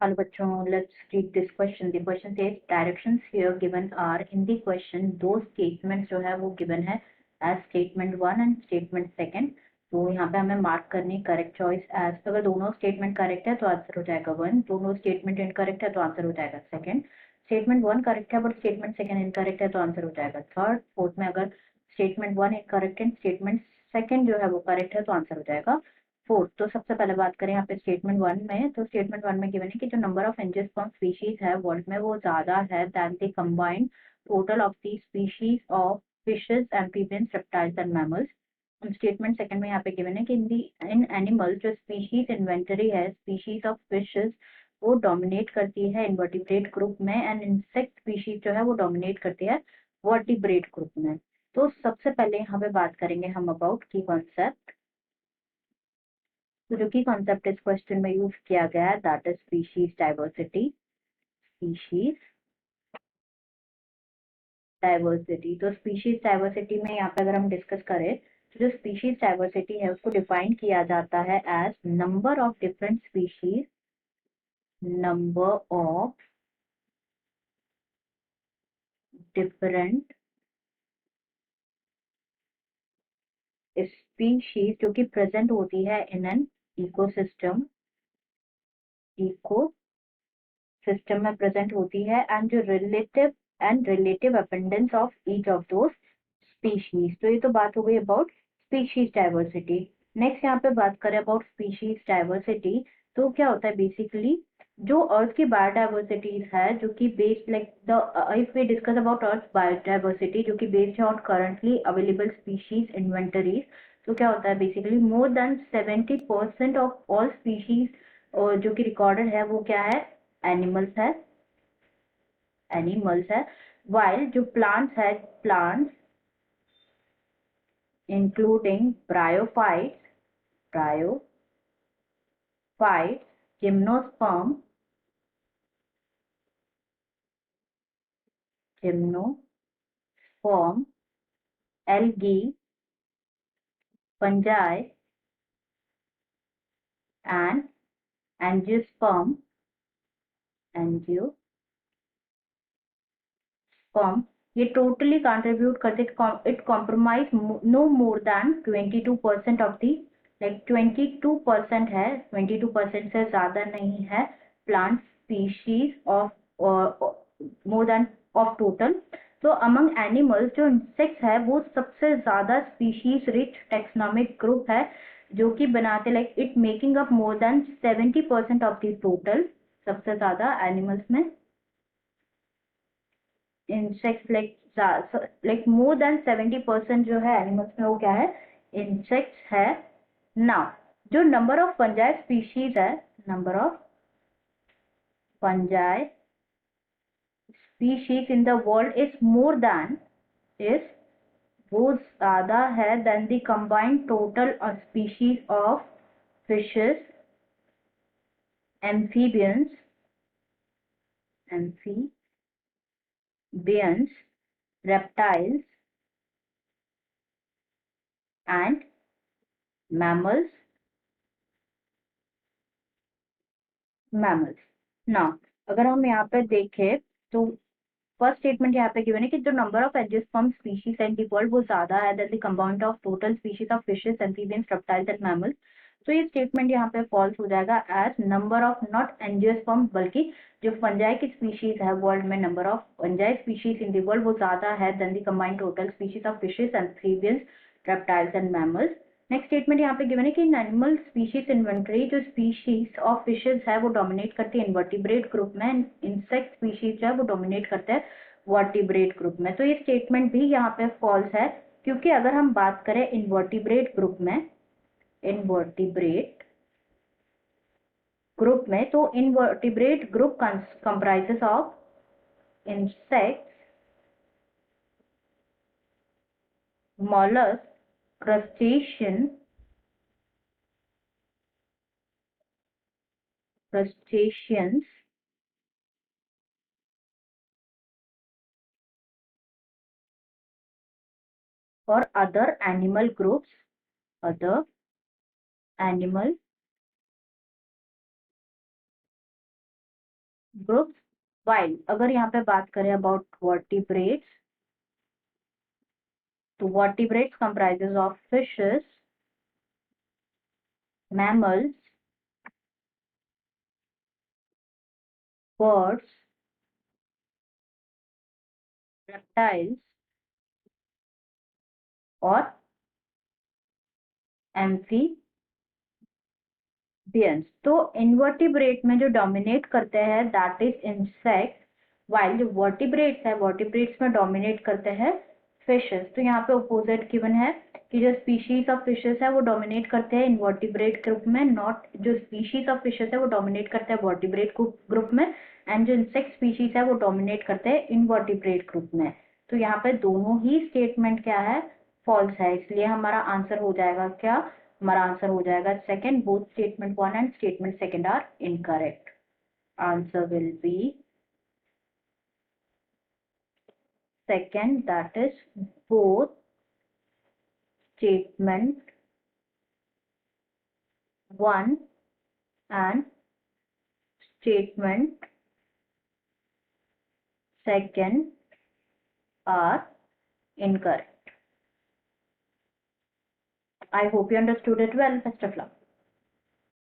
Hello बच्चों, let's read this question. The question says directions here given are in the question दो statements जो है वो given है as statement 1 and statement 2. तो यहाँ पे हमें मार्क करनी करेक्ट चॉइस एज, अगर दोनों स्टेटमेंट करेक्ट है तो आंसर हो जाएगा 1, दोनों स्टेटमेंट इनकरेक्ट है तो आंसर हो जाएगा 2. स्टेटमेंट 1 करेक्ट है बट स्टेटमेंट 2 इनकरेक्ट है तो आंसर हो जाएगा 3rd. 4th में अगर स्टेटमेंट 1 इनकरेक्ट है, स्टेटमेंट 2 जो है वो करेक्ट है तो आंसर हो जाएगा 4th. तो सबसे पहले बात करें यहाँ पे स्टेटमेंट 1 में, तो स्टेटमेंट 1 में गिवन है कि जो नंबर ऑफ एंजियोस्पर्म स्पीशीज है वर्ल्ड में वो ज्यादा है than the combined total of the species of fishes, amphibians, reptiles and mammals. Statement second में यहाँ पे गिवन है कि इन एनिमल जो स्पीशीज इन्वेंटरी है, स्पीशीज ऑफ फिशेस वो डोमिनेट करती है इन्वर्टिब्रेट ग्रुप में, एंड इंसेक्ट स्पीशीज जो है वो डोमिनेट करती है वर्टिब्रेट ग्रुप में. तो सबसे पहले यहाँ पे बात करेंगे हम अबाउट की कॉन्सेप्ट. तो जो की कॉन्सेप्ट इस क्वेश्चन में यूज किया गया है that is species diversity. Species diversity, तो स्पीशीज डाइवर्सिटी में यहाँ पे अगर हम डिस्कस करें तो जो स्पीशीज डाइवर्सिटी है उसको डिफाइन किया जाता है as number of different species, number of different species जो कि प्रेजेंट होती है इन एन इकोसिस्टम, इकोसिस्टम में प्रेजेंट होती है, एंड जो relative abundance of each of those species. तो ये तो बात हो गई अबाउट स्पीशीज डाइवर्सिटी. नेक्स्ट यहाँ पे बात करें अबाउट स्पीशीज डाइवर्सिटी, तो क्या होता है बेसिकली जो अर्थ की बायोडाइवर्सिटीज है जो कि based like the if we discuss about earth biodiversity जो कि based on currently available species inventories. तो क्या होता है basically more than 70% of all species जो कि रिकॉर्डेड है वो क्या है, एनिमल्स है, एनिमल्स है. वाइल जो प्लांट्स है, plants including bryophytes, gymnosperm, algae, fungi, and angiosperm. ये टोटली कंट्रीब्यूट करते, it compromise no more than 22% of the, like 22% है, 22% से ज्यादा नहीं है plant species of more than of total. तो अमंग एनिमल्स जो इंसेक्ट्स है वो सबसे ज्यादा स्पीशीज रिच टेक्सोनोमिक ग्रुप है जो कि बनाते like it making up more than 70% of the total. सबसे ज्यादा एनिमल्स में इंसेक्ट्स लाइक मोर देन 70% जो है एनिमल्स में वो क्या है, इंसेक्ट्स है. नाउ जो नंबर ऑफ फंजाई स्पीशीज है, number of fungi species in the world is more than, is वो ज्यादा है than the combined total of species of fishes, amphibians, reptiles and mammals. Now अगर हम यहाँ पे देखें तो फर्स्ट स्टेटमेंट यहाँ पे गिवन है कि जो number of angiosperm species in the world वो ज्यादा है than the compound of total species of fishes, amphibians, reptiles and mammals. तो ये स्टेटमेंट यहाँ पे फॉल्स हो जाएगा as number of not angiosperm, बल्कि जो फंजाई की स्पीशीज है वर्ल्ड में, number of fungi species in the world वो ज्यादा है than the combined total species of fishes, amphibians, reptiles and mammals. Next statement यहाँ पे गिवन है कि एनिमल स्पीशीज इन्वेंटरी जो स्पीशीज ऑफ फिशेज है वो डोमिनेट करती है इन्वर्टिब्रेट ग्रुप में, इंसेक्ट स्पीशीज जो है वो डोमिनेट करते हैं वर्टिब्रेट ग्रुप में. तो ये स्टेटमेंट भी यहाँ पे फॉल्स है क्योंकि अगर हम बात करें इन्वर्टिब्रेट ग्रुप में, इन्वर्टिब्रेट ग्रुप में, तो invertebrate group comprises of insects, mollusks, crustaceans, और other animal groups groups, while अगर यहाँ पे बात करें अबाउट वर्टिब्रेट्स, तो vertebrates comprises of fishes, mammals, birds, reptiles और एम्फीबियंस। तो इनवर्टिब्रेट में जो डोमिनेट करते हैं दैट इज इंसेक्ट, वाइल जो वर्टिब्रेट्स है वर्टिब्रेट्स में डोमिनेट करते हैं फिशेस। तो यहाँ पे अपोजिट गिवन है कि जो स्पीशीज ऑफ फिशेस है वो डोमिनेट करते हैं इनवर्टिब्रेट ग्रुप में, नॉट जो स्पीशीज ऑफ फिशेस है वो डोमिनेट करते हैं वर्टिब्रेट ग्रुप में, एंड जो इंसेक्ट स्पीशीज है वो डोमिनेट करते हैं इनवर्टिब्रेट ग्रुप में। तो यहाँ पे दोनों ही स्टेटमेंट क्या है, फॉल्स है, इसलिए हमारा आंसर हो जाएगा क्या, हमारा आंसर हो जाएगा second, both statement one and statement second are incorrect. Answer will be second, that is both statement 1 and statement second are incorrect. I hope you understood it well. Best of luck.